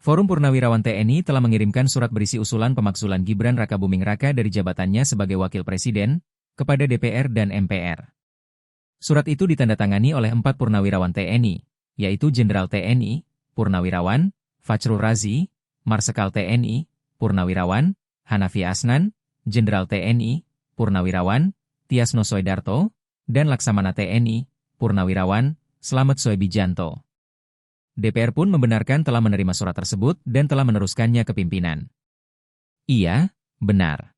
Forum Purnawirawan TNI telah mengirimkan surat berisi usulan pemakzulan Gibran Rakabuming Raka dari jabatannya sebagai Wakil Presiden kepada DPR dan MPR. Surat itu ditandatangani oleh 4 purnawirawan TNI, yaitu Jenderal TNI, Purnawirawan, Fachrul Razi, Marsekal TNI, Purnawirawan, Hanafi Asnan, Jenderal TNI, Purnawirawan, Tiasno Soedarto, dan Laksamana TNI, Purnawirawan, Slamet Soebijanto. DPR pun membenarkan telah menerima surat tersebut dan telah meneruskannya ke pimpinan. Iya, benar.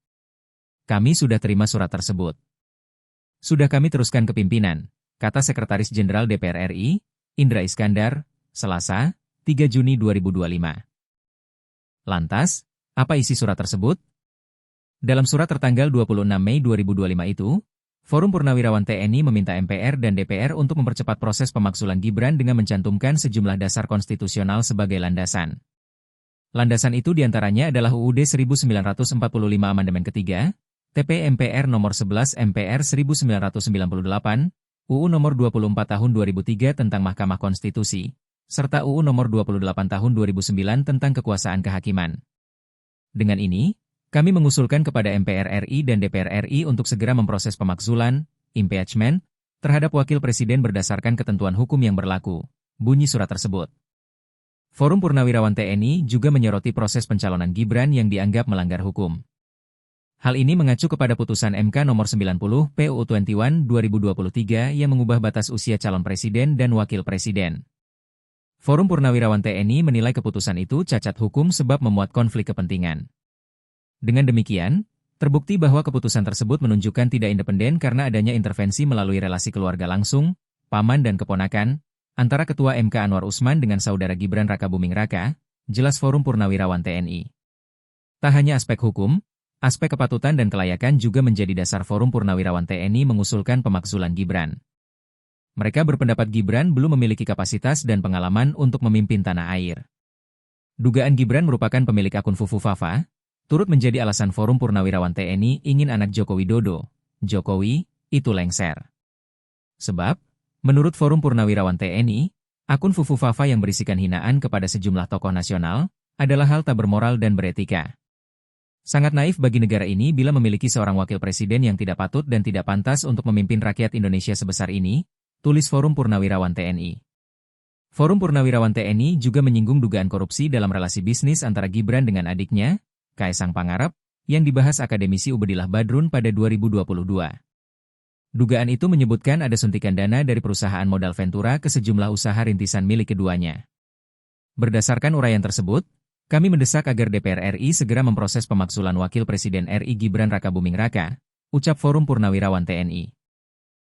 Kami sudah terima surat tersebut. Sudah kami teruskan ke pimpinan, kata Sekretaris Jenderal DPR RI, Indra Iskandar, Selasa, 3 Juni 2025. Lantas, apa isi surat tersebut? Dalam surat tertanggal 26 Mei 2025 itu, Forum Purnawirawan TNI meminta MPR dan DPR untuk mempercepat proses pemakzulan Gibran dengan mencantumkan sejumlah dasar konstitusional sebagai landasan. Landasan itu diantaranya adalah UUD 1945 Amandemen Ketiga, TP MPR Nomor 11 MPR 1998, UU Nomor 24 Tahun 2003 tentang Mahkamah Konstitusi, serta UU Nomor 28 Tahun 2009 tentang Kekuasaan Kehakiman. Dengan ini, kami mengusulkan kepada MPR RI dan DPR RI untuk segera memproses pemakzulan, impeachment, terhadap Wakil Presiden berdasarkan ketentuan hukum yang berlaku, bunyi surat tersebut. Forum Purnawirawan TNI juga menyoroti proses pencalonan Gibran yang dianggap melanggar hukum. Hal ini mengacu kepada putusan MK Nomor 90 PUU 21 2023 yang mengubah batas usia calon presiden dan wakil presiden. Forum Purnawirawan TNI menilai keputusan itu cacat hukum sebab memuat konflik kepentingan. Dengan demikian, terbukti bahwa keputusan tersebut menunjukkan tidak independen karena adanya intervensi melalui relasi keluarga langsung, paman dan keponakan, antara Ketua MK Anwar Usman dengan saudara Gibran Rakabuming Raka, jelas Forum Purnawirawan TNI. Tak hanya aspek hukum, aspek kepatutan dan kelayakan juga menjadi dasar Forum Purnawirawan TNI mengusulkan pemakzulan Gibran. Mereka berpendapat Gibran belum memiliki kapasitas dan pengalaman untuk memimpin tanah air. Dugaan Gibran merupakan pemilik akun Fufu Fafa, turut menjadi alasan Forum Purnawirawan TNI ingin anak Joko Widodo, Jokowi, itu lengser. Sebab, menurut Forum Purnawirawan TNI, akun Fufu Fafa yang berisikan hinaan kepada sejumlah tokoh nasional adalah hal tak bermoral dan beretika. Sangat naif bagi negara ini bila memiliki seorang wakil presiden yang tidak patut dan tidak pantas untuk memimpin rakyat Indonesia sebesar ini, tulis Forum Purnawirawan TNI. Forum Purnawirawan TNI juga menyinggung dugaan korupsi dalam relasi bisnis antara Gibran dengan adiknya, Kaesang Pangarep, yang dibahas akademisi Ubedillah Badrun pada 2022. Dugaan itu menyebutkan ada suntikan dana dari perusahaan modal Ventura ke sejumlah usaha rintisan milik keduanya. Berdasarkan uraian tersebut, kami mendesak agar DPR RI segera memproses pemakzulan Wakil Presiden RI Gibran Rakabuming Raka, ucap Forum Purnawirawan TNI.